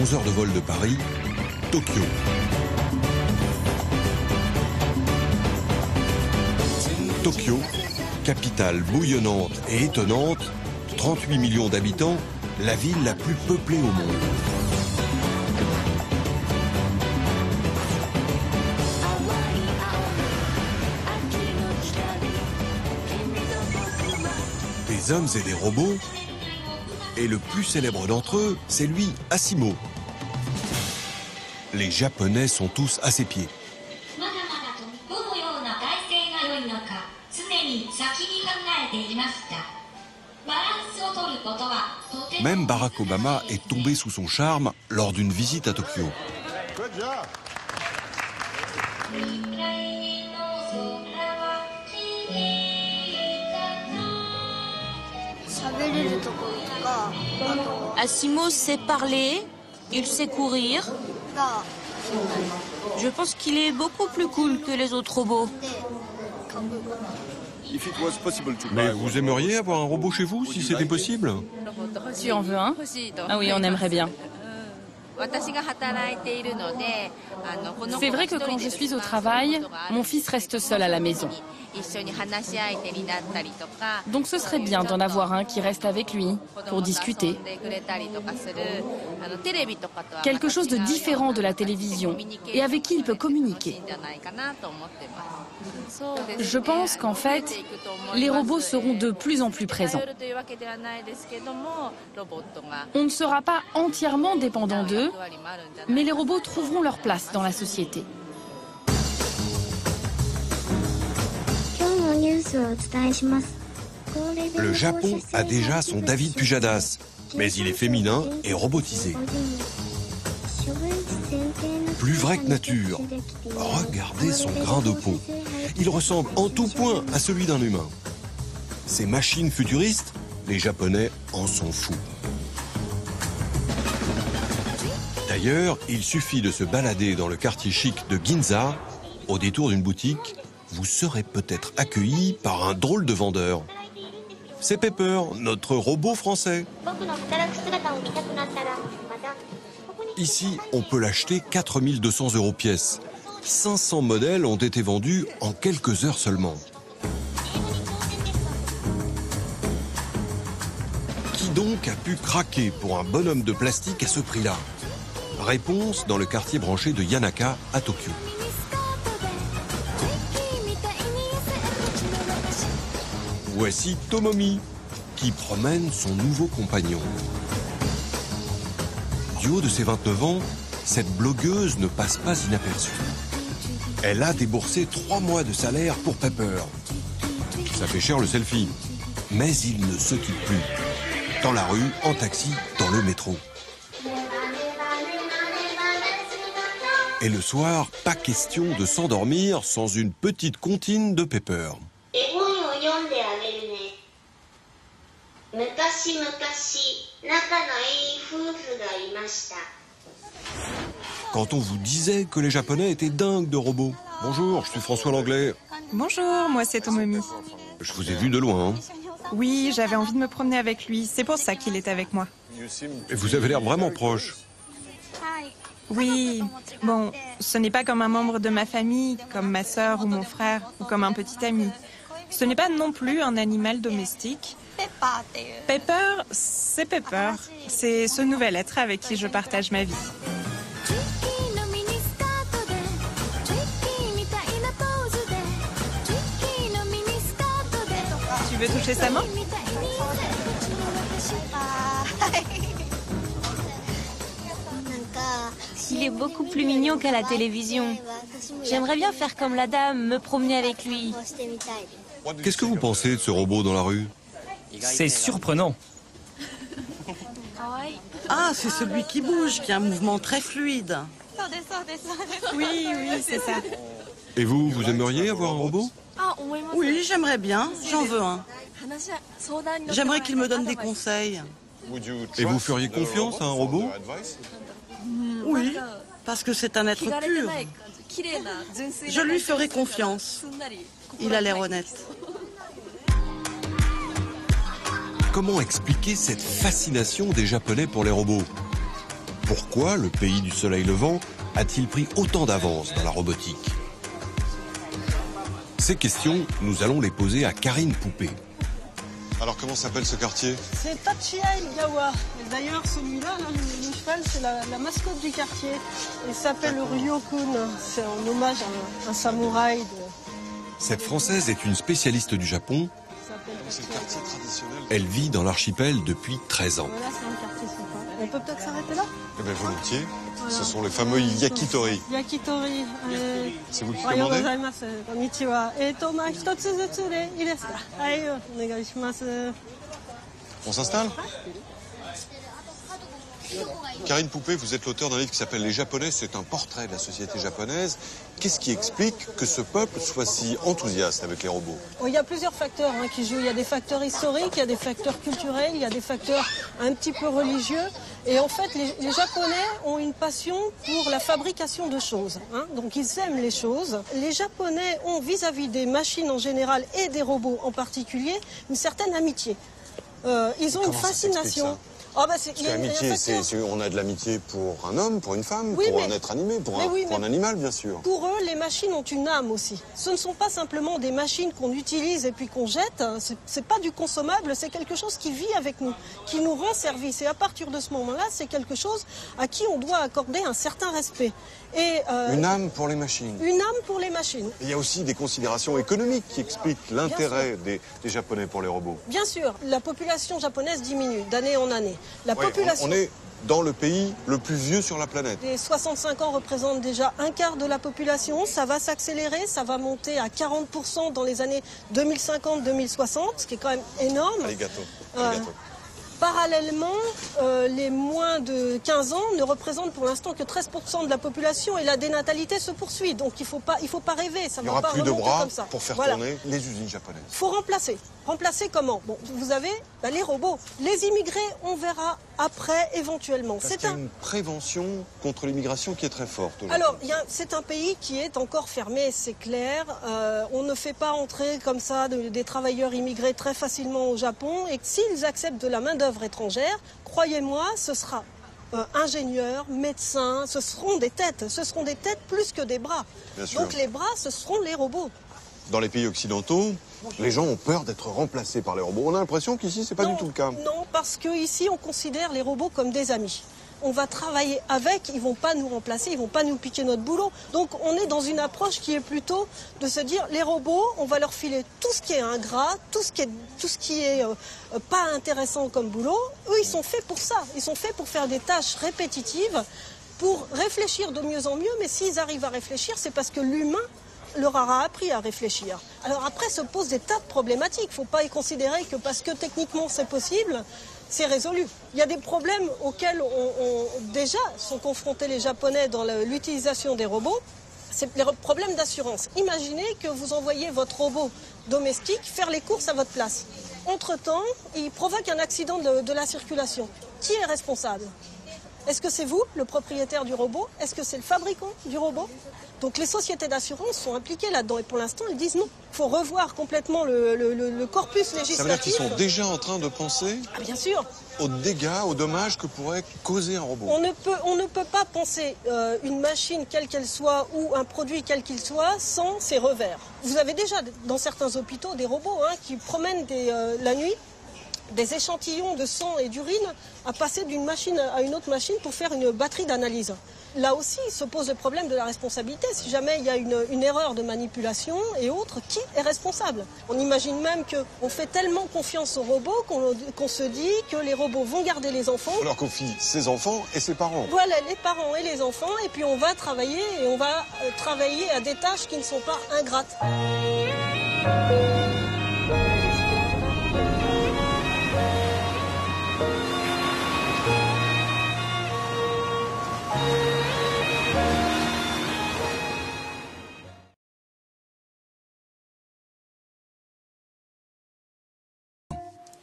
11 heures de vol de Paris, Tokyo. Tokyo, capitale bouillonnante et étonnante, 38 millions d'habitants, la ville la plus peuplée au monde. Des hommes et des robots, et le plus célèbre d'entre eux, c'est lui, Asimo. Les Japonais sont tous à ses pieds. Même Barack Obama est tombé sous son charme lors d'une visite à Tokyo. Asimo sait parler, il sait courir. Je pense qu'il est beaucoup plus cool que les autres robots. Mais vous aimeriez avoir un robot chez vous, si c'était possible? Tu en veux un? Ah oui, on aimerait bien. C'est vrai que quand je suis au travail, mon fils reste seul à la maison. Donc ce serait bien d'en avoir un qui reste avec lui pour discuter. Quelque chose de différent de la télévision et avec qui il peut communiquer. Je pense qu'en fait, les robots seront de plus en plus présents. On ne sera pas entièrement dépendant d'eux, mais les robots trouveront leur place dans la société. Le Japon a déjà son David Pujadas, mais il est féminin et robotisé. Plus vrai que nature. Regardez son grain de peau. Il ressemble en tout point à celui d'un humain. Ces machines futuristes, les Japonais en sont fous. D'ailleurs, il suffit de se balader dans le quartier chic de Ginza. Au détour d'une boutique, vous serez peut-être accueilli par un drôle de vendeur. C'est Pepper, notre robot français. Ici, on peut l'acheter 4 200 € pièce. 500 modèles ont été vendus en quelques heures seulement. Qui donc a pu craquer pour un bonhomme de plastique à ce prix-là? Réponse dans le quartier branché de Yanaka à Tokyo. Voici Tomomi, qui promène son nouveau compagnon. Du haut de ses 29 ans, cette blogueuse ne passe pas inaperçue. Elle a déboursé 3 mois de salaire pour Pepper. Ça fait cher le selfie, mais il ne se quitte plus. Dans la rue, en taxi, dans le métro. Et le soir, pas question de s'endormir sans une petite comptine de Pepper. Quand on vous disait que les Japonais étaient dingues de robots. Bonjour, je suis François Langlais. Bonjour, moi c'est Tomomi. Je vous ai vu de loin. Oui, j'avais envie de me promener avec lui, c'est pour ça qu'il est avec moi. Et vous avez l'air vraiment proche. Oui, bon, ce n'est pas comme un membre de ma famille, comme ma sœur ou mon frère, ou comme un petit ami. Ce n'est pas non plus un animal domestique. Pepper, c'est Pepper. C'est ce nouvel être avec qui je partage ma vie. Tu veux toucher sa main ? Il est beaucoup plus mignon qu'à la télévision. J'aimerais bien faire comme la dame, me promener avec lui. Qu'est-ce que vous pensez de ce robot dans la rue? C'est surprenant. Ah, c'est celui qui bouge, qui a un mouvement très fluide. Oui, c'est ça. Et vous, vous aimeriez avoir un robot? Oui, j'aimerais bien, j'en veux un. J'aimerais qu'il me donne des conseils. Et vous feriez confiance à un robot? Oui, parce que c'est un être pur. Je lui ferai confiance. Il a l'air honnête. Comment expliquer cette fascination des Japonais pour les robots? Pourquoi le pays du soleil levant a-t-il pris autant d'avance dans la robotique? Ces questions, nous allons les poser à Karine Poupé. Alors comment s'appelle ce quartier? C'est Tachiya El-Gawa. D'ailleurs, celui-là, là, le cheval, c'est la mascotte du quartier. Il s'appelle le Ryokun. C'est en hommage à un samouraï. Cette Française est une spécialiste du Japon. C'est le quartier traditionnel. Elle vit dans l'archipel depuis 13 ans. Voilà, c'est un quartier sympa. On peut peut-être s'arrêter là? Eh bien volontiers. Voilà. Ce sont les fameux yakitori. Yakitori. C'est vous qui commandez? Konnichiwa. Hitotsu zetsu de ii desu ka? Hai, onegai shimasu. On s'installe? Karine Poupé, vous êtes l'auteur d'un livre qui s'appelle Les Japonais, c'est un portrait de la société japonaise. Qu'est-ce qui explique que ce peuple soit si enthousiaste avec les robots? Il y a plusieurs facteurs qui jouent. Il y a des facteurs historiques, il y a des facteurs culturels, il y a des facteurs un petit peu religieux. Et en fait, les Japonais ont une passion pour la fabrication de choses. Donc ils aiment les choses. Les Japonais ont vis-à-vis des machines en général et des robots en particulier une certaine amitié. Ils ont une fascination. Parce que l'amitié, on a de l'amitié pour un homme, pour une femme, pour un être animé, pour un animal, bien sûr. Pour eux, les machines ont une âme aussi. Ce ne sont pas simplement des machines qu'on utilise et puis qu'on jette. C'est pas du consommable, c'est quelque chose qui vit avec nous, qui nous rend service. Et à partir de ce moment-là, c'est quelque chose à qui on doit accorder un certain respect. Et, une âme pour les machines. Une âme pour les machines. Et il y a aussi des considérations économiques qui expliquent l'intérêt des Japonais pour les robots. Bien sûr, la population japonaise diminue d'année en année. On est dans le pays le plus vieux sur la planète. Les 65 ans représentent déjà un quart de la population. Ça va s'accélérer, ça va monter à 40% dans les années 2050-2060, ce qui est quand même énorme. Arigato. Parallèlement, les moins de 15 ans ne représentent pour l'instant que 13% de la population et la dénatalité se poursuit. Donc il faut pas rêver, ça il n'y va aura pas plus de bras comme ça. pour faire tourner les usines japonaises. Il faut remplacer. Remplacer comment? Vous avez les robots. Les immigrés, on verra après éventuellement. Parce qu'il y a une prévention contre l'immigration qui est très forte. Alors, c'est un pays qui est encore fermé, c'est clair. On ne fait pas entrer comme ça des travailleurs immigrés très facilement au Japon. Et s'ils acceptent de la main-d'œuvre étrangère, croyez-moi, ce sera ingénieurs, médecins, ce seront des têtes plus que des bras. Bien sûr. Donc les bras, ce seront les robots. Dans les pays occidentaux, les gens ont peur d'être remplacés par les robots. On a l'impression qu'ici, c'est pas du tout le cas. Non, parce qu'ici, on considère les robots comme des amis. On va travailler avec, ils vont pas nous remplacer, ils vont pas nous piquer notre boulot. Donc on est dans une approche qui est plutôt de se dire, les robots, on va leur filer tout ce qui est ingrat, tout ce qui est pas intéressant comme boulot. Eux, ils sont faits pour ça. Ils sont faits pour faire des tâches répétitives, pour réfléchir de mieux en mieux. Mais s'ils arrivent à réfléchir, c'est parce que l'humain leur aura appris à réfléchir. Alors après se posent des tas de problématiques. Il ne faut pas y considérer que parce que techniquement c'est possible, c'est résolu. Il y a des problèmes auxquels déjà sont confrontés les Japonais dans l'utilisation des robots. C'est les problèmes d'assurance. Imaginez que vous envoyez votre robot domestique faire les courses à votre place. Entre-temps, il provoque un accident de la circulation. Qui est responsable ? Est-ce que c'est vous, le propriétaire du robot? Est-ce que c'est le fabricant du robot? Donc les sociétés d'assurance sont impliquées là-dedans et pour l'instant elles disent non. Il faut revoir complètement le corpus législatif. Ça veut dire qu'ils sont déjà en train de penser bien sûr. aux dégâts, aux dommages que pourrait causer un robot. On ne peut pas penser une machine quelle qu'elle soit ou un produit quel qu'il soit sans ses revers. Vous avez déjà dans certains hôpitaux des robots qui promènent la nuit des échantillons de sang et d'urine à passer d'une machine à une autre machine pour faire une batterie d'analyse. Là aussi, se pose le problème de la responsabilité. Si jamais il y a une erreur de manipulation et autres, qui est responsable? On imagine même qu'on fait tellement confiance aux robots qu'on se dit que les robots vont garder les enfants. On leur confie ses enfants et ses parents. Voilà, les parents et les enfants. Et puis on va travailler à des tâches qui ne sont pas ingrates.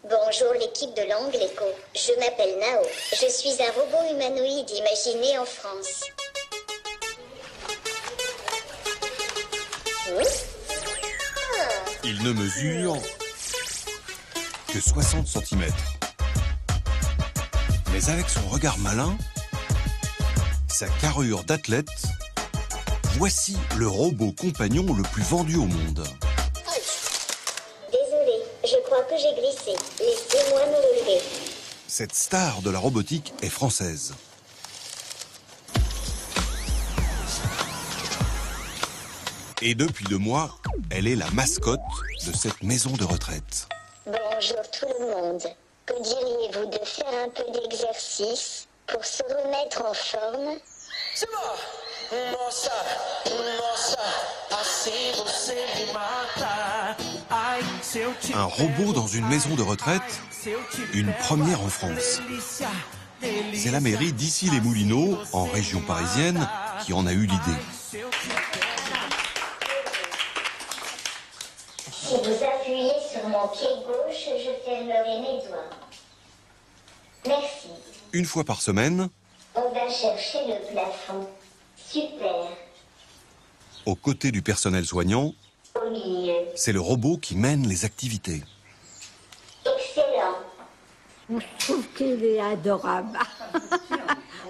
Bonjour l'équipe de l'Angle Écho. Je m'appelle Nao. Je suis un robot humanoïde imaginé en France. Il ne mesure que 60 cm. Mais avec son regard malin, sa carrure d'athlète, voici le robot compagnon le plus vendu au monde. Désolé, je crois que j'ai glissé. Laissez-moi me relever. Cette star de la robotique est française. Et depuis 2 mois, elle est la mascotte de cette maison de retraite. Bonjour tout le monde. Que diriez-vous de faire un peu d'exercice pour se remettre en forme? Un robot dans une maison de retraite, une première en France. C'est la mairie d'Issy-les-Moulineaux, en région parisienne, qui en a eu l'idée. Si vous appuyez sur mon pied gauche, je fermerai mes doigts. Merci. Une fois par semaine, On va chercher le plafond. Super. aux côtés du personnel soignant, Au milieu. c'est le robot qui mène les activités. Excellent. Je trouve qu'il est adorable.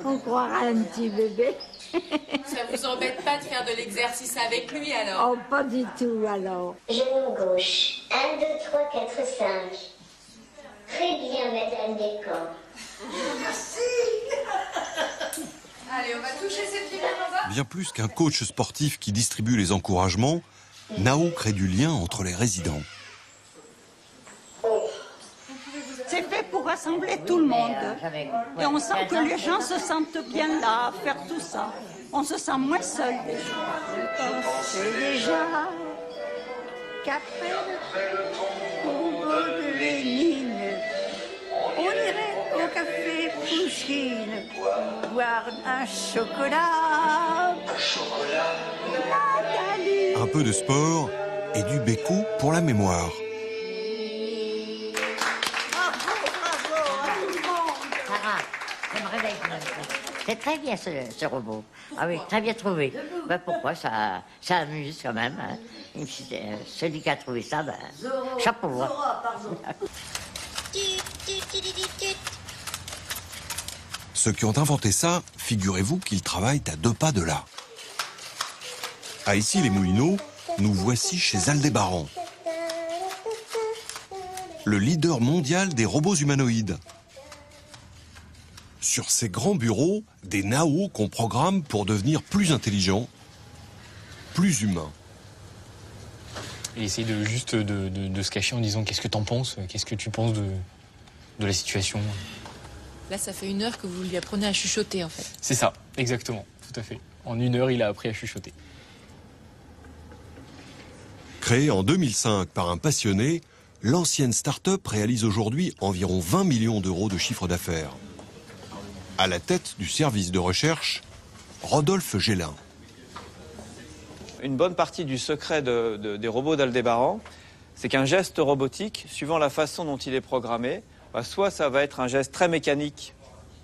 On croirait un petit bébé. Ça vous embête pas de faire de l'exercice avec lui alors? Oh, pas du tout alors. Genou gauche. 1, 2, 3, 4, 5. Très bien, Madame Descamps. Allez, on va toucher cette fille là-bas. Bien plus qu'un coach sportif qui distribue les encouragements, Nao crée du lien entre les résidents. C'est fait pour rassembler tout le monde. Et on sent que les gens se sentent bien là, à faire tout ça. On se sent moins seul déjà. C'est déjà qu'après au bout de Lénine, on irait au café Pouchkine boire un chocolat. Nathalie. Un peu de sport et du béco pour la mémoire. Sarah, ça me réveille quand même. C'est très bien ce robot. Ah oui, très bien trouvé. Ben pourquoi ça amuse quand même. Hein. Et puis, celui qui a trouvé ça, ben, chapeau. Hein. Ceux qui ont inventé ça, figurez-vous qu'ils travaillent à 2 pas de là. À Issy-les-Moulineaux, nous voici chez Aldébaran, le leader mondial des robots humanoïdes. Sur ces grands bureaux, des Nao qu'on programme pour devenir plus intelligents, plus humains. Et essayer de se cacher en disant qu'est-ce que t'en penses, qu'est-ce que tu penses de la situation. Là, ça fait 1 heure que vous lui apprenez à chuchoter en fait. C'est ça, exactement, tout à fait. En 1 heure, il a appris à chuchoter. Créée en 2005 par un passionné, l'ancienne start-up réalise aujourd'hui environ 20 millions d'euros de chiffre d'affaires. À la tête du service de recherche, Rodolphe Gélin. Une bonne partie du secret des robots d'Aldébaran, c'est qu'un geste robotique, suivant la façon dont il est programmé, soit ça va être un geste très mécanique,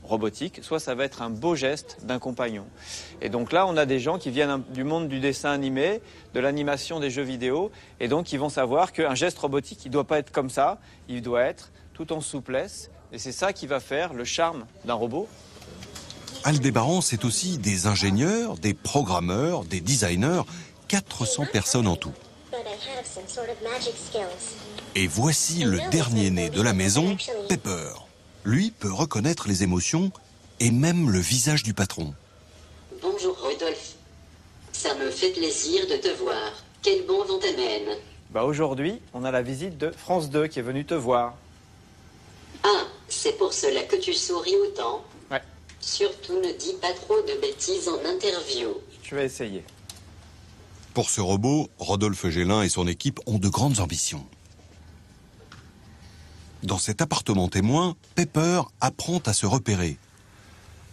robotique, soit ça va être un beau geste d'un compagnon. Et donc là, on a des gens qui viennent du monde du dessin animé, de l'animation des jeux vidéo, et donc ils vont savoir qu'un geste robotique, il ne doit pas être comme ça, il doit être tout en souplesse, et c'est ça qui va faire le charme d'un robot. Aldébaran, c'est aussi des ingénieurs, des programmeurs, des designers, 400 personnes en tout. Et voici le dernier né de la maison, Pepper. Lui peut reconnaître les émotions et même le visage du patron. Bonjour Rodolphe, ça me fait plaisir de te voir. Quel bon vent t'amène. Aujourd'hui, on a la visite de France 2 qui est venue te voir. Ah, c'est pour cela que tu souris autant. Ouais. Surtout ne dis pas trop de bêtises en interview. Je vais essayer. Pour ce robot, Rodolphe Gélin et son équipe ont de grandes ambitions. Dans cet appartement témoin, Pepper apprend à se repérer.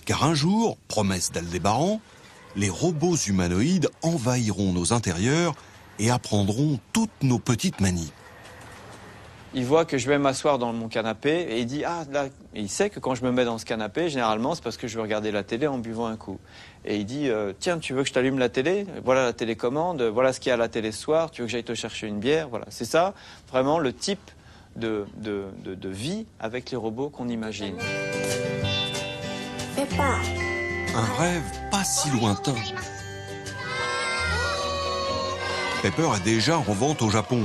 Car un jour, promesse d'Aldébaran, les robots humanoïdes envahiront nos intérieurs et apprendront toutes nos petites manies. Il voit que je vais m'asseoir dans mon canapé et il dit ah là, et il sait que quand je me mets dans ce canapé, généralement c'est parce que je veux regarder la télé en buvant un coup. Et il dit tiens, tu veux que je t'allume la télé? Voilà la télécommande, voilà ce qu'il y a à la télé ce soir, tu veux que j'aille te chercher une bière? Voilà, c'est ça vraiment le type de vie avec les robots qu'on imagine. Peppa, Un rêve pas si lointain. Pepper est déjà en vente au Japon.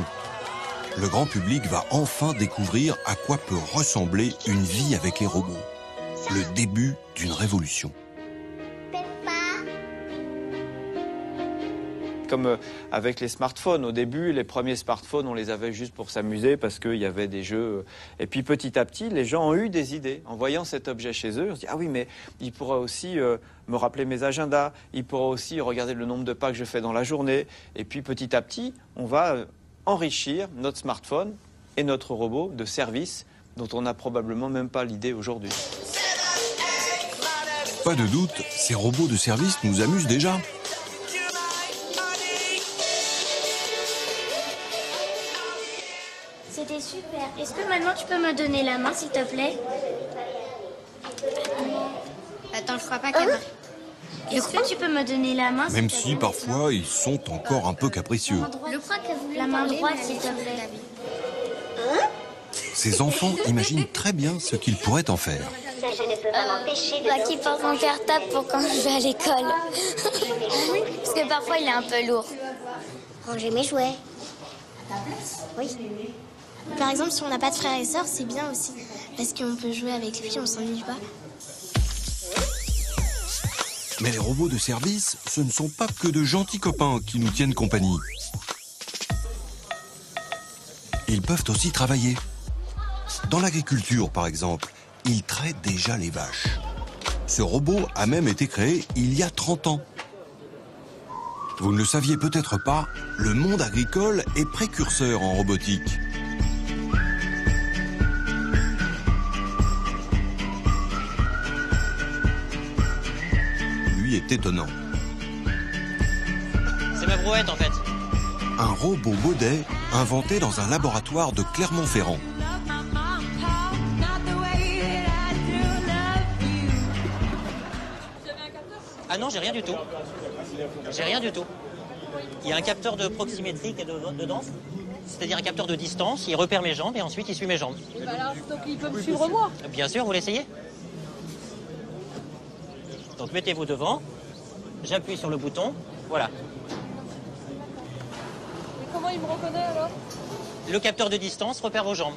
Le grand public va enfin découvrir à quoi peut ressembler une vie avec les robots. Le début d'une révolution. Comme avec les smartphones, au début, les premiers smartphones, on les avait juste pour s'amuser parce qu'il y avait des jeux. Et puis petit à petit, les gens ont eu des idées. En voyant cet objet chez eux, on se dit « Ah oui, mais il pourra aussi me rappeler mes agendas, il pourra aussi regarder le nombre de pas que je fais dans la journée. » Et puis petit à petit, on va enrichir notre smartphone et notre robot de services dont on n'a probablement même pas l'idée aujourd'hui. Pas de doute, ces robots de service nous amusent déjà. C'était super. Est-ce que maintenant tu peux me donner la main, s'il te plaît? Attends, je crois pas qu'elle... Est-ce que tu peux me donner la main? Même si parfois ils sont encore un peu capricieux. Je crois que vous la main droite, s'il te plaît. Ces enfants imaginent très bien ce qu'ils pourraient en faire. Ça, je ne peux pas m'empêcher de... Qui porte mon cartable pour quand je vais à l'école. Parce que parfois il est un peu lourd. Ranger mes jouets. Oui. Par exemple, si on n'a pas de frères et sœurs, c'est bien aussi. Parce qu'on peut jouer avec lui, on s'ennuie pas. Mais les robots de service, ce ne sont pas que de gentils copains qui nous tiennent compagnie. Ils peuvent aussi travailler. Dans l'agriculture, par exemple, ils traitent déjà les vaches. Ce robot a même été créé il y a 30 ans. Vous ne le saviez peut-être pas, le monde agricole est précurseur en robotique. Lui est étonnant. C'est ma brouette en fait. Un robot baudet inventé dans un laboratoire de Clermont-Ferrand. Ah non, j'ai rien du tout. J'ai rien du tout. Il y a un capteur de proxymétrie qui est dedans, c'est-à-dire un capteur de distance. Il repère mes jambes et ensuite il suit mes jambes. Alors, donc il peut me suivre moi? Bien sûr, vous l'essayez. Donc mettez-vous devant, j'appuie sur le bouton, voilà. Et comment il me reconnaît alors? Le capteur de distance repère vos jambes.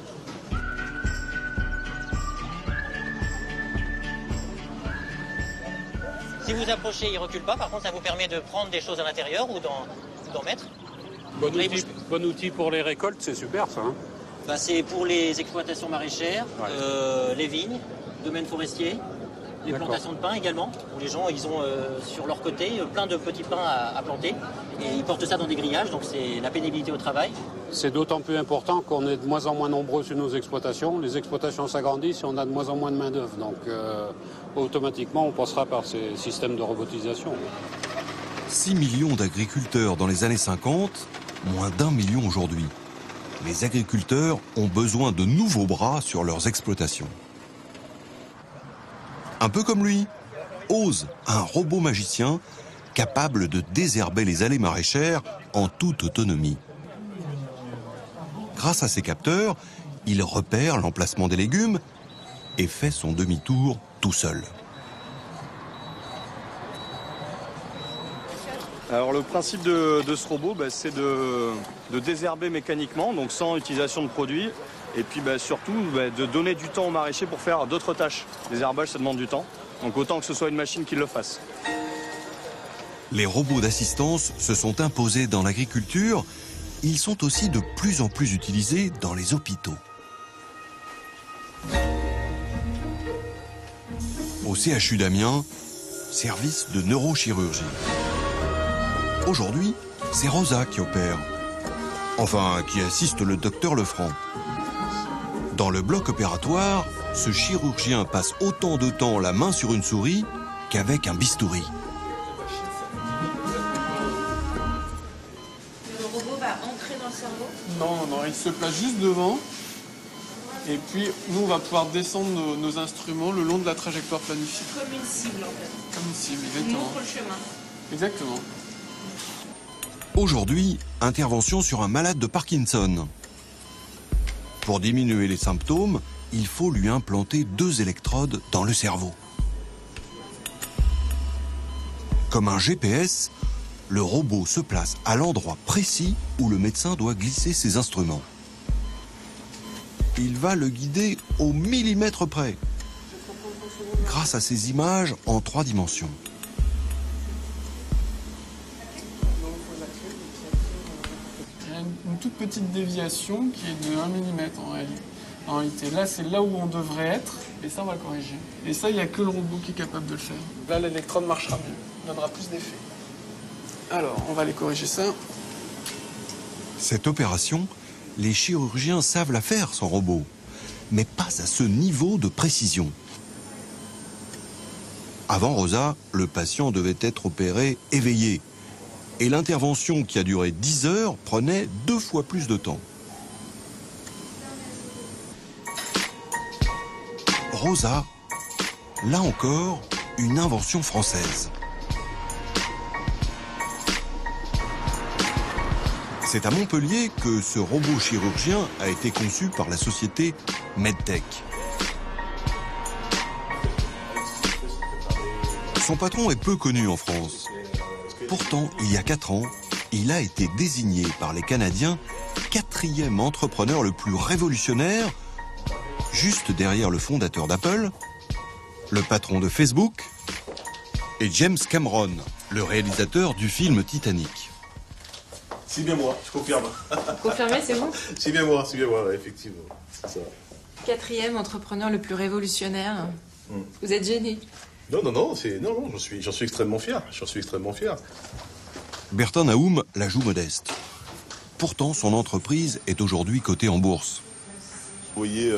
Si vous approchez, il ne recule pas. Par contre, ça vous permet de prendre des choses à l'intérieur ou d'en mettre. Bon outil pour les récoltes, c'est super ça. Hein. Ben, c'est pour les exploitations maraîchères, ouais. Les vignes, domaines forestiers, les plantations de pins également, où les gens ils ont sur leur côté plein de petits pins à planter. Et ils portent ça dans des grillages, donc c'est la pénibilité au travail. C'est d'autant plus important qu'on est de moins en moins nombreux sur nos exploitations. Les exploitations s'agrandissent et on a de moins en moins de main-d'œuvre. Donc automatiquement, on passera par ces systèmes de robotisation. 6 millions d'agriculteurs dans les années 50, moins d'1 million aujourd'hui. Les agriculteurs ont besoin de nouveaux bras sur leurs exploitations. Un peu comme lui, Ose, un robot magicien capable de désherber les allées maraîchères en toute autonomie. Grâce à ses capteurs, il repère l'emplacement des légumes et fait son demi-tour tout seul. Alors le principe de ce robot, c'est de désherber mécaniquement, donc sans utilisation de produits, et puis surtout de donner du temps aux maraîchers pour faire d'autres tâches. Désherbage, ça demande du temps, donc autant que ce soit une machine qui le fasse. Les robots d'assistance se sont imposés dans l'agriculture, ils sont aussi de plus en plus utilisés dans les hôpitaux. Au CHU d'Amiens, service de neurochirurgie. Aujourd'hui, c'est Rosa qui opère. Enfin, qui assiste le docteur Lefranc. Dans le bloc opératoire, ce chirurgien passe autant de temps la main sur une souris qu'avec un bistouri. Le robot va entrer dans le cerveau? Non, il se place juste devant. Et puis, nous, on va pouvoir descendre nos instruments le long de la trajectoire planifiée. Comme une cible, en fait. Comme une cible, Il exactement. montre le chemin. Exactement. Aujourd'hui, intervention sur un malade de Parkinson. Pour diminuer les symptômes, il faut lui implanter 2 électrodes dans le cerveau. Comme un GPS, le robot se place à l'endroit précis où le médecin doit glisser ses instruments. Il va le guider au millimètre près, grâce à ces images en 3 dimensions. Il y a une toute petite déviation qui est de 1 mm en réalité. Là, c'est là où on devrait être, et ça, on va le corriger. Et ça, il n'y a que le robot qui est capable de le faire. Là, l'électrode marchera mieux, donnera plus d'effet. Alors, on va aller corriger ça. Cette opération, les chirurgiens savent la faire sans robot, mais pas à ce niveau de précision. Avant Rosa, le patient devait être opéré éveillé. Et l'intervention qui a duré 10 heures prenait 2 fois plus de temps. Rosa, là encore, une invention française. C'est à Montpellier que ce robot chirurgien a été conçu par la société Medtech. Son patron est peu connu en France. Pourtant, il y a 4 ans, il a été désigné par les Canadiens 4e entrepreneur le plus révolutionnaire, juste derrière le fondateur d'Apple, le patron de Facebook et James Cameron, le réalisateur du film Titanic. C'est bien moi, je confirme. Confirmé, c'est vous? C'est bien moi, ouais, effectivement. C'est ça. 4e entrepreneur le plus révolutionnaire. Vous êtes gêné? Non, j'en suis extrêmement fier. Bertin Naoum la joue modeste. Pourtant, son entreprise est aujourd'hui cotée en bourse. Vous voyez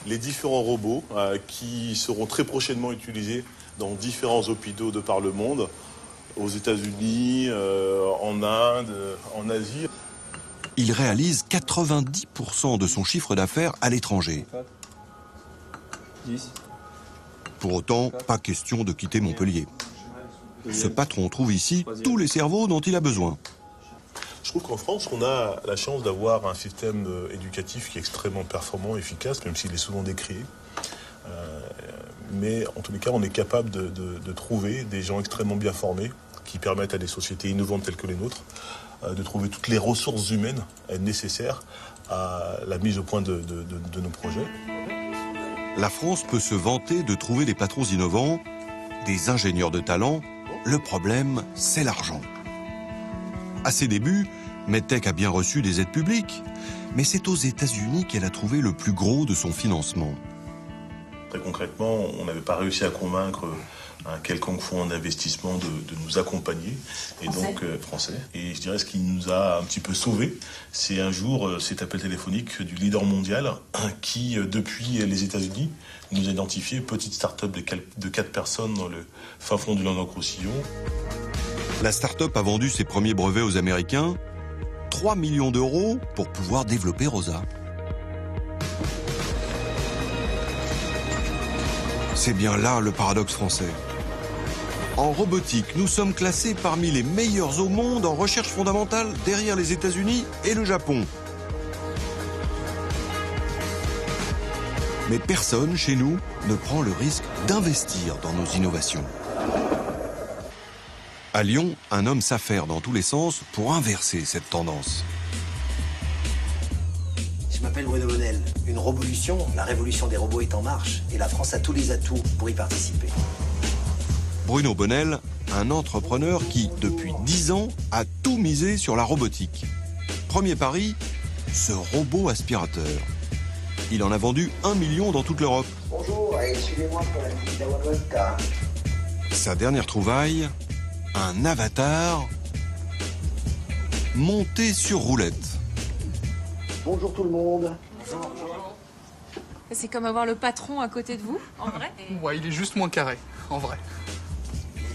les différents robots qui seront très prochainement utilisés dans différents hôpitaux de par le monde, aux États-Unis, en Inde, en Asie. Il réalise 90% de son chiffre d'affaires à l'étranger. 10. Pour autant, pas question de quitter Montpellier. Ce patron trouve ici tous les cerveaux dont il a besoin. Je trouve qu'en France, on a la chance d'avoir un système éducatif qui est extrêmement performant, efficace, même s'il est souvent décrié. Mais en tous les cas, on est capable de trouver des gens extrêmement bien formés qui permettent à des sociétés innovantes telles que les nôtres de trouver toutes les ressources humaines nécessaires à la mise au point de nos projets. La France peut se vanter de trouver des patrons innovants, des ingénieurs de talent. Le problème, c'est l'argent. À ses débuts, Medtech a bien reçu des aides publiques, mais c'est aux États-Unis qu'elle a trouvé le plus gros de son financement. Très concrètement, on n'avait pas réussi à convaincre un quelconque fonds d'investissement de nous accompagner, et donc français. Et je dirais ce qui nous a un petit peu sauvés, c'est un jour cet appel téléphonique du leader mondial qui, depuis les États-Unis, nous a identifié petite start-up de 4 personnes dans le fin fond du Languedoc-Roussillon. La start-up a vendu ses premiers brevets aux Américains, 3 millions d'euros pour pouvoir développer Rosa. C'est bien là le paradoxe français. En robotique, nous sommes classés parmi les meilleurs au monde en recherche fondamentale derrière les États-Unis et le Japon. Mais personne chez nous ne prend le risque d'investir dans nos innovations. À Lyon, un homme s'affaire dans tous les sens pour inverser cette tendance. Je m'appelle Bruno Bonnel. Une rovolution, la révolution des robots est en marche et la France a tous les atouts pour y participer. Bruno Bonnel, un entrepreneur qui, depuis 10 ans, a tout misé sur la robotique. Premier pari, ce robot aspirateur. Il en a vendu 1 million dans toute l'Europe. Bonjour, suivez-moi pour la visite d'Awavodka. Sa dernière trouvaille, un avatar monté sur roulette. Bonjour tout le monde. C'est comme avoir le patron à côté de vous, en vrai? Ouais, il est juste moins carré, en vrai.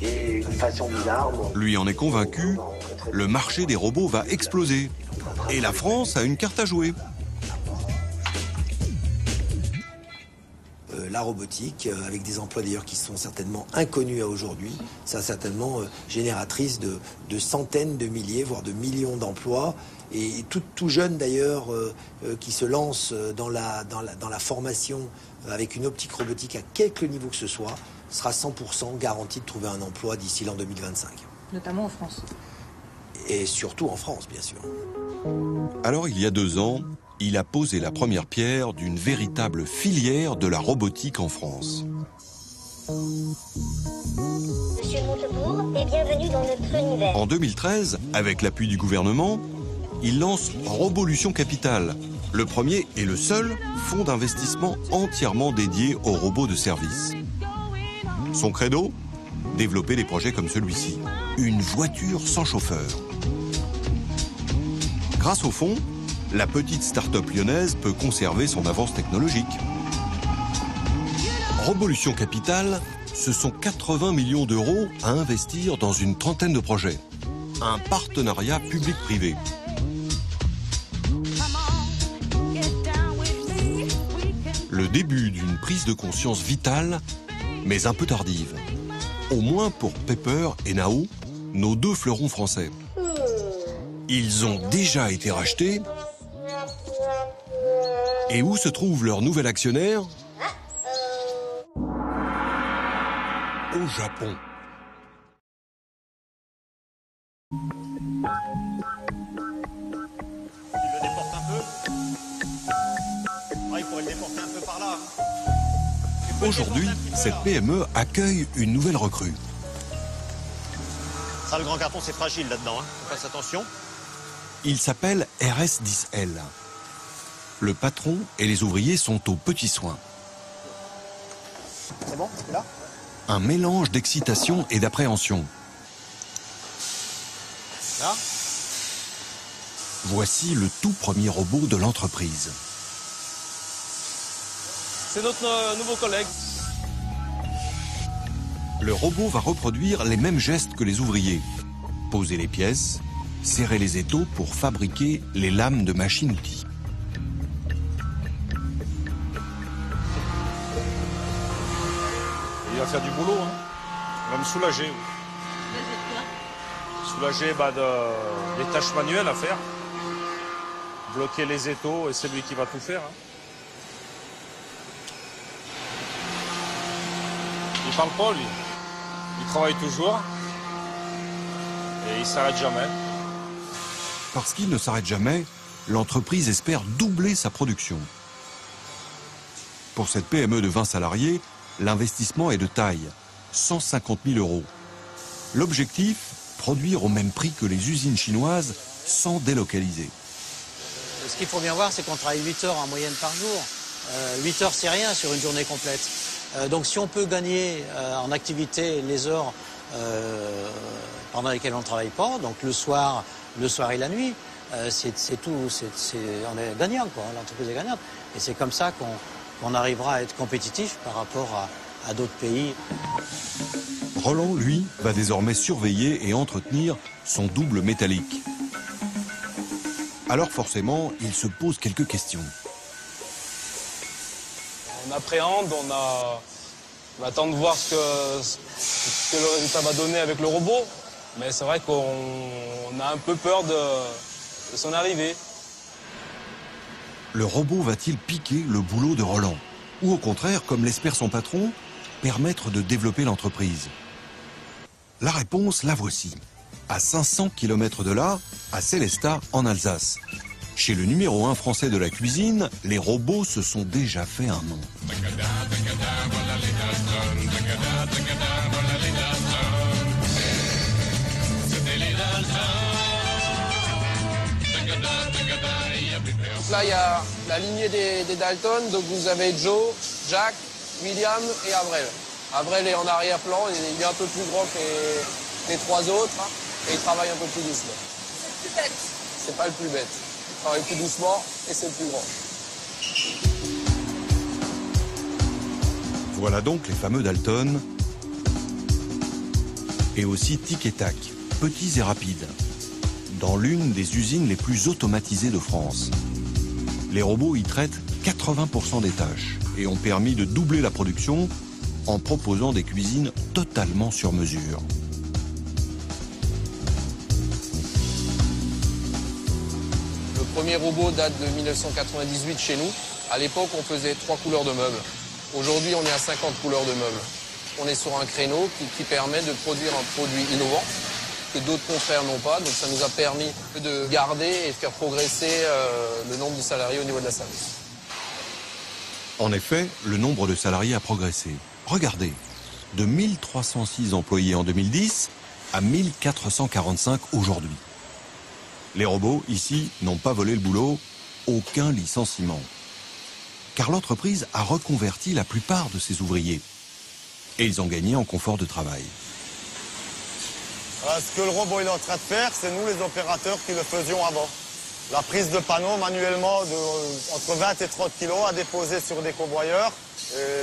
Et une façon bizarre. Lui en est convaincu, le marché des robots va exploser. Et la France a une carte à jouer. La robotique, avec des emplois d'ailleurs qui sont certainement inconnus à aujourd'hui, ça certainement génératrice de centaines de milliers, voire de millions d'emplois. Et tout jeune d'ailleurs qui se lance dans la formation avec une optique robotique à quelque niveau que ce soit, sera 100% garanti de trouver un emploi d'ici l'an 2025. Notamment en France. Et surtout en France, bien sûr. Alors, il y a 2 ans, il a posé la première pierre d'une véritable filière de la robotique en France. Monsieur Montebourg, et bienvenue dans notre univers. En 2013, avec l'appui du gouvernement, il lance Robolution Capital, le premier et le seul fonds d'investissement entièrement dédié aux robots de service. Son credo ? Développer des projets comme celui-ci. Une voiture sans chauffeur. Grâce au fonds, la petite start-up lyonnaise peut conserver son avance technologique. Robolution Capital, ce sont 80 millions d'euros à investir dans une trentaine de projets. Un partenariat public-privé. Le début d'une prise de conscience vitale, mais un peu tardive. Au moins pour Pepper et Nao, nos 2 fleurons français. Ils ont déjà été rachetés. Et où se trouve leur nouvel actionnaire ? Au Japon. Il le déporte un peu. Ah, il pourrait le déporter un peu par là. Aujourd'hui, cette PME accueille une nouvelle recrue. Ça, le grand carton, c'est fragile là-dedans. Hein. On fasse attention. Il s'appelle RS10L. Le patron et les ouvriers sont aux petits soins. C'est bon, c'est là ? Un mélange d'excitation et d'appréhension. Là ? Voici le tout premier robot de l'entreprise. C'est notre nouveau collègue. Le robot va reproduire les mêmes gestes que les ouvriers. Poser les pièces, serrer les étaux pour fabriquer les lames de machine-outils. Il va faire du boulot, hein. Il va me soulager. Soulager des tâches manuelles à faire. Bloquer les étaux et c'est lui qui va tout faire. Hein. Il parle pas, lui. Il travaille toujours. Et il s'arrête jamais. Parce qu'il ne s'arrête jamais, l'entreprise espère doubler sa production. Pour cette PME de 20 salariés, l'investissement est de taille, 150 000 euros. L'objectif, produire au même prix que les usines chinoises sans délocaliser. Ce qu'il faut bien voir, c'est qu'on travaille 8 heures en moyenne par jour. 8 heures, c'est rien sur une journée complète. Donc si on peut gagner en activité les heures pendant lesquelles on ne travaille pas, donc le soir et la nuit, c'est tout, on est gagnant, quoi. L'entreprise est gagnante. Et c'est comme ça qu'on arrivera à être compétitif par rapport à d'autres pays. Roland, lui, va désormais surveiller et entretenir son double métallique. Alors forcément, il se pose quelques questions. On appréhende, on attend de voir ce que le résultat va donner avec le robot. Mais c'est vrai qu'on a un peu peur de son arrivée. Le robot va-t-il piquer le boulot de Roland? Ou au contraire, comme l'espère son patron, permettre de développer l'entreprise? La réponse, la voici. À 500 km de là, à Célestat, en Alsace. Chez le numéro 1 français de la cuisine, les robots se sont déjà fait un nom. Donc là, il y a la lignée des Dalton. Donc vous avez Joe, Jack, William et Avril. Avril est en arrière-plan, il est un peu plus grand que les 3 autres. Hein, et il travaille un peu plus doucement. C'est pas le plus bête. Il travaille plus doucement et c'est le plus grand. Voilà donc les fameux Dalton. Et aussi Tic et Tac, petits et rapides. Dans l'une des usines les plus automatisées de France. Les robots y traitent 80% des tâches et ont permis de doubler la production en proposant des cuisines totalement sur mesure. Le premier robot date de 1998 chez nous. À l'époque, on faisait 3 couleurs de meubles. Aujourd'hui, on est à 50 couleurs de meubles. On est sur un créneau qui permet de produire un produit innovant que d'autres confrères n'ont pas. Donc ça nous a permis de garder et de faire progresser le nombre de salariés au niveau de la salle. En effet, le nombre de salariés a progressé. Regardez, de 1306 employés en 2010 à 1445 aujourd'hui. Les robots, ici, n'ont pas volé le boulot, aucun licenciement. Car l'entreprise a reconverti la plupart de ses ouvriers. Et ils ont gagné en confort de travail. Ce que le robot est en train de faire, c'est nous les opérateurs qui le faisions avant. La prise de panneaux manuellement entre 20 et 30 kilos à déposer sur des convoyeurs.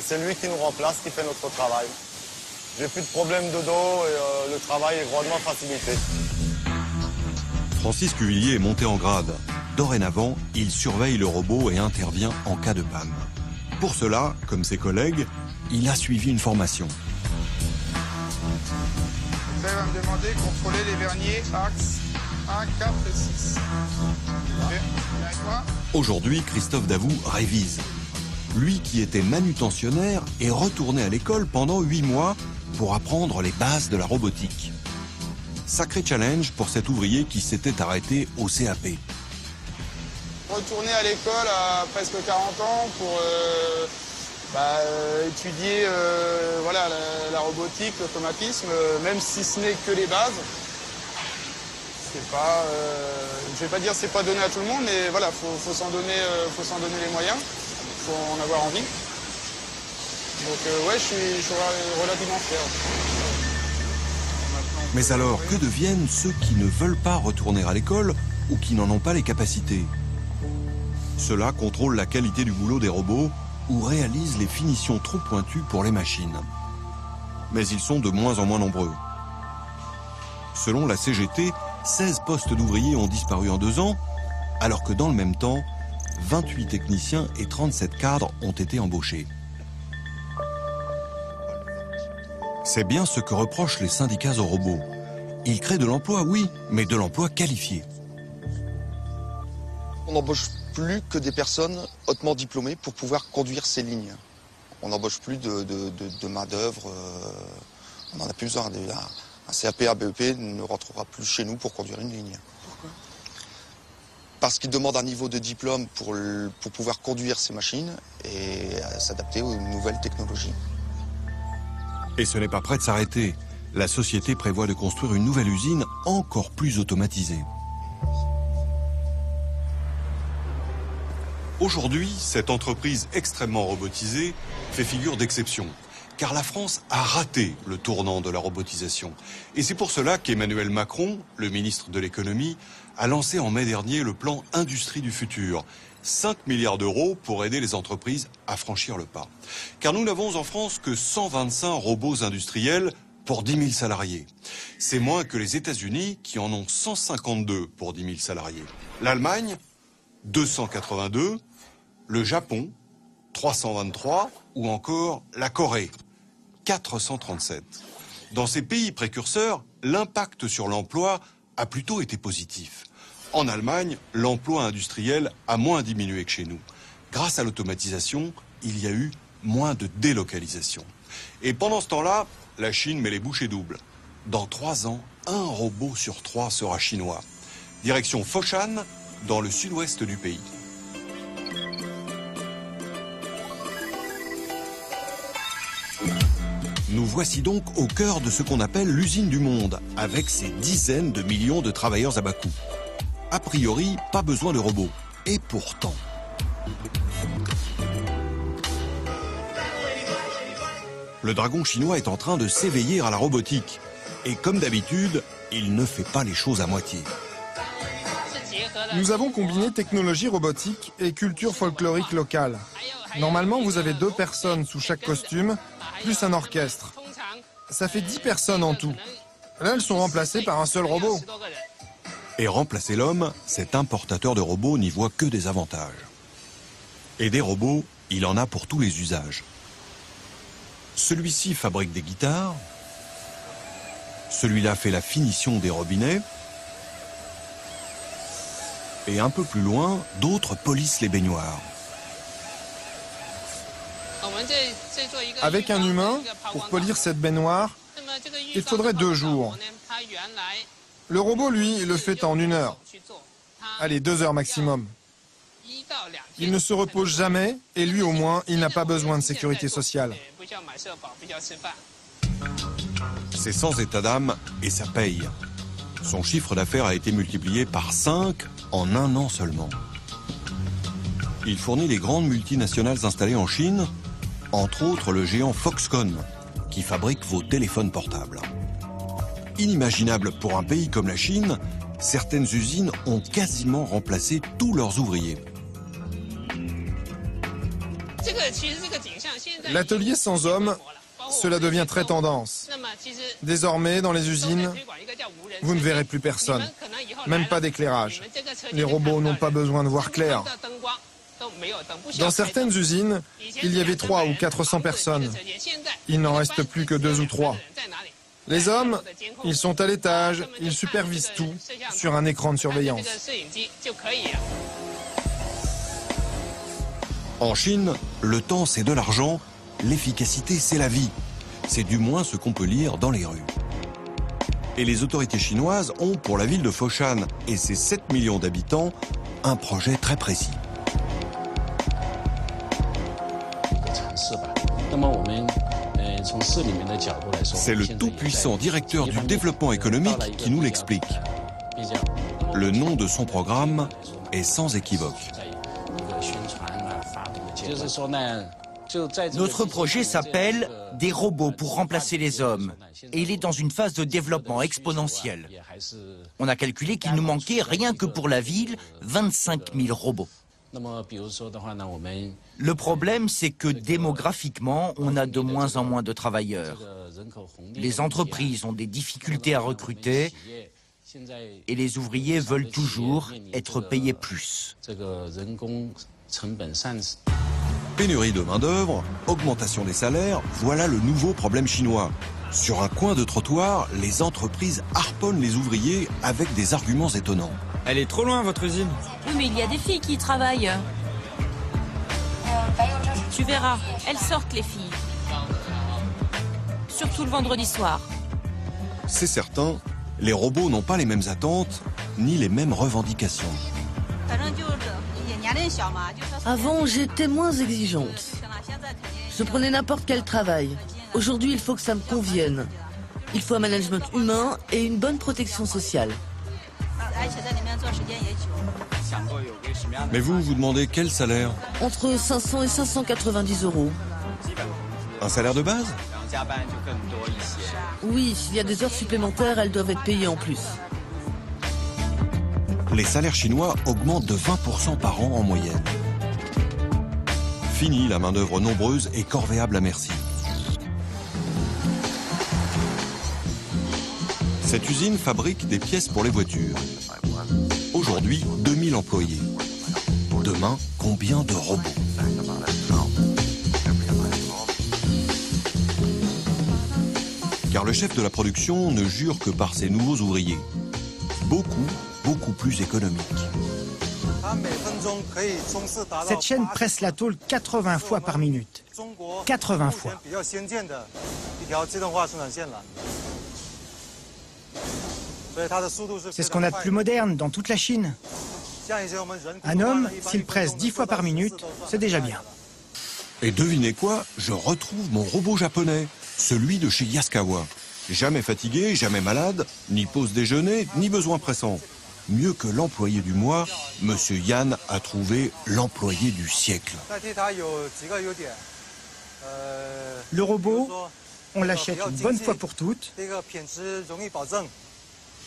C'est lui qui nous remplace, qui fait notre travail. J'ai plus de problème de dos et le travail est grandement facilité. Francis Cuvillier est monté en grade. Dorénavant, il surveille le robot et intervient en cas de panne. Pour cela, comme ses collègues, il a suivi une formation. Vous allez me demander de contrôler les verniers axes 1, 4 et 6. Aujourd'hui, Christophe Davout révise. Lui qui était manutentionnaire est retourné à l'école pendant 8 mois pour apprendre les bases de la robotique. Sacré challenge pour cet ouvrier qui s'était arrêté au CAP. Retourner à l'école à presque 40 ans pour étudier voilà, la robotique, l'automatisme, même si ce n'est que les bases. C'est pas, je vais pas dire c'est pas donné à tout le monde, mais voilà, faut s'en donner les moyens, faut en avoir envie. Donc ouais, je suis relativement fier. Mais alors, que deviennent ceux qui ne veulent pas retourner à l'école ou qui n'en ont pas les capacités? Ceux-là contrôlent la qualité du boulot des robots ou réalisent les finitions trop pointues pour les machines. Mais ils sont de moins en moins nombreux. Selon la CGT, 16 postes d'ouvriers ont disparu en 2 ans, alors que dans le même temps, 28 techniciens et 37 cadres ont été embauchés. C'est bien ce que reprochent les syndicats aux robots. Ils créent de l'emploi, oui, mais de l'emploi qualifié. On n'embauche plus que des personnes hautement diplômées pour pouvoir conduire ces lignes. On n'embauche plus de main-d'œuvre. On n'en a plus besoin. Un CAP, un BEP ne rentrera plus chez nous pour conduire une ligne. Pourquoi? Parce qu'il demande un niveau de diplôme pour pouvoir conduire ces machines et s'adapter aux nouvelles technologies. Et ce n'est pas prêt de s'arrêter. La société prévoit de construire une nouvelle usine encore plus automatisée. Aujourd'hui, cette entreprise extrêmement robotisée fait figure d'exception, car la France a raté le tournant de la robotisation. Et c'est pour cela qu'Emmanuel Macron, le ministre de l'économie, a lancé en mai dernier le plan Industrie du futur. 5 milliards d'euros pour aider les entreprises à franchir le pas. Car nous n'avons en France que 125 robots industriels pour 10 000 salariés. C'est moins que les États-Unis qui en ont 152 pour 10 000 salariés. L'Allemagne, 282, le Japon, 323 ou encore la Corée, 437. Dans ces pays précurseurs, l'impact sur l'emploi a plutôt été positif. En Allemagne, l'emploi industriel a moins diminué que chez nous. Grâce à l'automatisation, il y a eu moins de délocalisation. Et pendant ce temps-là, la Chine met les bouchées doubles. Dans 3 ans, 1 robot sur 3 sera chinois. Direction Foshan, dans le sud-ouest du pays. Nous voici donc au cœur de ce qu'on appelle l'usine du monde, avec ses dizaines de millions de travailleurs à bas coût. A priori, pas besoin de robots. Et pourtant... Le dragon chinois est en train de s'éveiller à la robotique. Et comme d'habitude, il ne fait pas les choses à moitié. Nous avons combiné technologie robotique et culture folklorique locale. Normalement, vous avez 2 personnes sous chaque costume, plus un orchestre. Ça fait 10 personnes en tout. Là, elles sont remplacées par un seul robot. Et remplacer l'homme, cet importateur de robots n'y voit que des avantages. Et des robots, il en a pour tous les usages. Celui-ci fabrique des guitares. Celui-là fait la finition des robinets. Et un peu plus loin, d'autres polissent les baignoires. Avec un humain, pour polir cette baignoire, il faudrait 2 jours. Le robot, lui, le fait en 1 heure. Allez, 2 heures maximum. Il ne se repose jamais et lui, au moins, il n'a pas besoin de sécurité sociale. C'est sans état d'âme et ça paye. Son chiffre d'affaires a été multiplié par 5 en 1 an seulement. Il fournit les grandes multinationales installées en Chine, entre autres le géant Foxconn, qui fabrique vos téléphones portables. Inimaginable pour un pays comme la Chine, certaines usines ont quasiment remplacé tous leurs ouvriers. L'atelier sans hommes, cela devient très tendance. Désormais, dans les usines, vous ne verrez plus personne, même pas d'éclairage. Les robots n'ont pas besoin de voir clair. Dans certaines usines, il y avait 300 ou 400 personnes. Il n'en reste plus que 2 ou 3. Les hommes, ils sont à l'étage, ils supervisent tout sur un écran de surveillance. En Chine, le temps c'est de l'argent, l'efficacité c'est la vie. C'est du moins ce qu'on peut lire dans les rues. Et les autorités chinoises ont pour la ville de Foshan et ses 7 millions d'habitants un projet très précis. C'est le tout-puissant directeur du développement économique qui nous l'explique. Le nom de son programme est sans équivoque. Notre projet s'appelle « Des robots pour remplacer les hommes » et il est dans une phase de développement exponentiel. On a calculé qu'il nous manquait, rien que pour la ville, 25 000 robots. Le problème, c'est que démographiquement, on a de moins en moins de travailleurs. Les entreprises ont des difficultés à recruter et les ouvriers veulent toujours être payés plus. Pénurie de main-d'œuvre, augmentation des salaires, voilà le nouveau problème chinois. Sur un coin de trottoir, les entreprises harponnent les ouvriers avec des arguments étonnants. Elle est trop loin, votre usine. Oui, mais il y a des filles qui y travaillent. Tu verras, elles sortent, les filles. Surtout le vendredi soir. C'est certain, les robots n'ont pas les mêmes attentes, ni les mêmes revendications. Avant, j'étais moins exigeante. Je prenais n'importe quel travail. Aujourd'hui, il faut que ça me convienne. Il faut un management humain et une bonne protection sociale. Mais vous demandez quel salaire? Entre 500 et 590 euros. Un salaire de base? Oui, s'il y a des heures supplémentaires, elles doivent être payées en plus. Les salaires chinois augmentent de 20% par an en moyenne. Fini la main-d'œuvre nombreuse et corvéable à merci. Cette usine fabrique des pièces pour les voitures. Aujourd'hui, 2000 employés. Demain, combien de robots? Car le chef de la production ne jure que par ses nouveaux ouvriers. Beaucoup plus économiques. Cette chaîne presse la tôle 80 fois par minute. 80 fois. C'est ce qu'on a de plus moderne dans toute la Chine. Un homme, s'il presse 10 fois par minute, c'est déjà bien. Et devinez quoi? Je retrouve mon robot japonais, celui de chez Yaskawa. Jamais fatigué, jamais malade, ni pause déjeuner, ni besoin pressant. Mieux que l'employé du mois, Monsieur Yan a trouvé l'employé du siècle. Le robot, on l'achète une bonne fois pour toutes,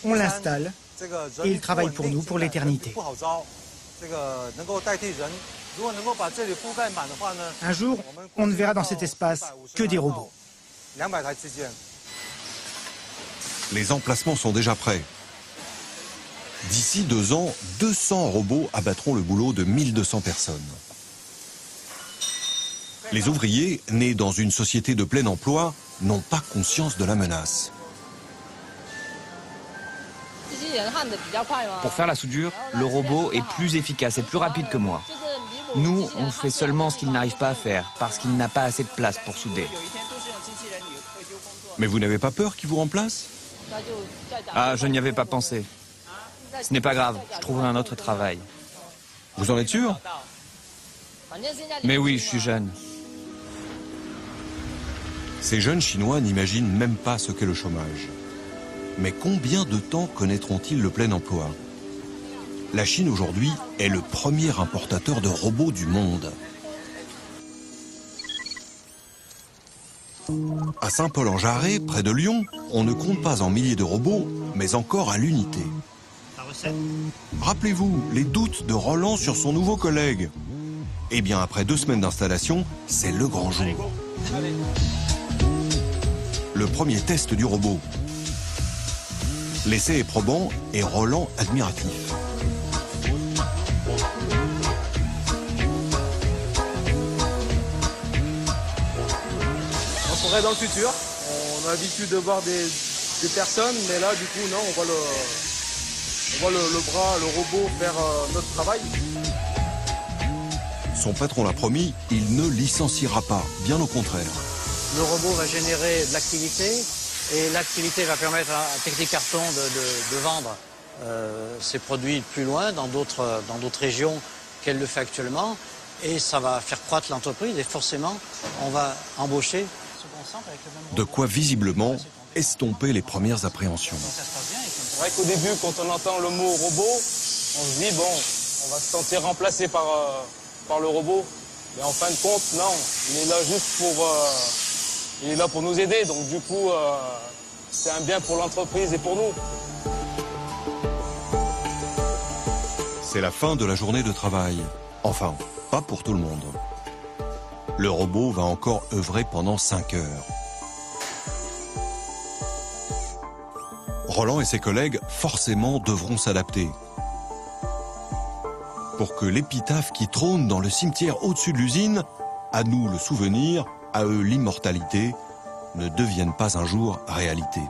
on l'installe et il travaille pour nous pour l'éternité. Un jour, on ne verra dans cet espace que des robots. Les emplacements sont déjà prêts. D'ici 2 ans, 200 robots abattront le boulot de 1200 personnes. Les ouvriers, nés dans une société de plein emploi, n'ont pas conscience de la menace. Pour faire la soudure, le robot est plus efficace et plus rapide que moi. Nous, on fait seulement ce qu'il n'arrive pas à faire, parce qu'il n'a pas assez de place pour souder. Mais vous n'avez pas peur qu'il vous remplace? Ah, je n'y avais pas pensé. Ce n'est pas grave, je trouverai un autre travail. Vous en êtes sûr? Mais oui, je suis jeune. Ces jeunes Chinois n'imaginent même pas ce qu'est le chômage. Mais combien de temps connaîtront-ils le plein emploi? La Chine aujourd'hui est le premier importateur de robots du monde. À Saint-Paul-en-Jarret, près de Lyon, on ne compte pas en milliers de robots, mais encore à l'unité. Rappelez-vous les doutes de Roland sur son nouveau collègue. Eh bien, après 2 semaines d'installation, c'est le grand jour. Le premier test du robot. L'essai est probant et Roland admiratif. On serait dans le futur. On a l'habitude de voir des personnes, mais là, du coup, non, on voit le bras, le robot faire notre travail. Son patron l'a promis, il ne licenciera pas, bien au contraire. Le robot va générer de l'activité et l'activité va permettre à Technic Carton de vendre ses produits plus loin, dans d'autres régions qu'elle le fait actuellement. Et ça va faire croître l'entreprise et forcément, on va embaucher. De quoi visiblement estomper les premières appréhensions. C'est vrai qu'au début, quand on entend le mot robot, on se dit, bon, on va se sentir remplacé par le robot. Mais en fin de compte, non, il est là juste il est là pour nous aider. Donc du coup, c'est un bien pour l'entreprise et pour nous. C'est la fin de la journée de travail. Enfin, pas pour tout le monde. Le robot va encore œuvrer pendant 5 heures. Roland et ses collègues, forcément, devront s'adapter. Pour que l'épitaphe qui trône dans le cimetière au-dessus de l'usine, à nous le souvenir, à eux l'immortalité, ne devienne pas un jour réalité.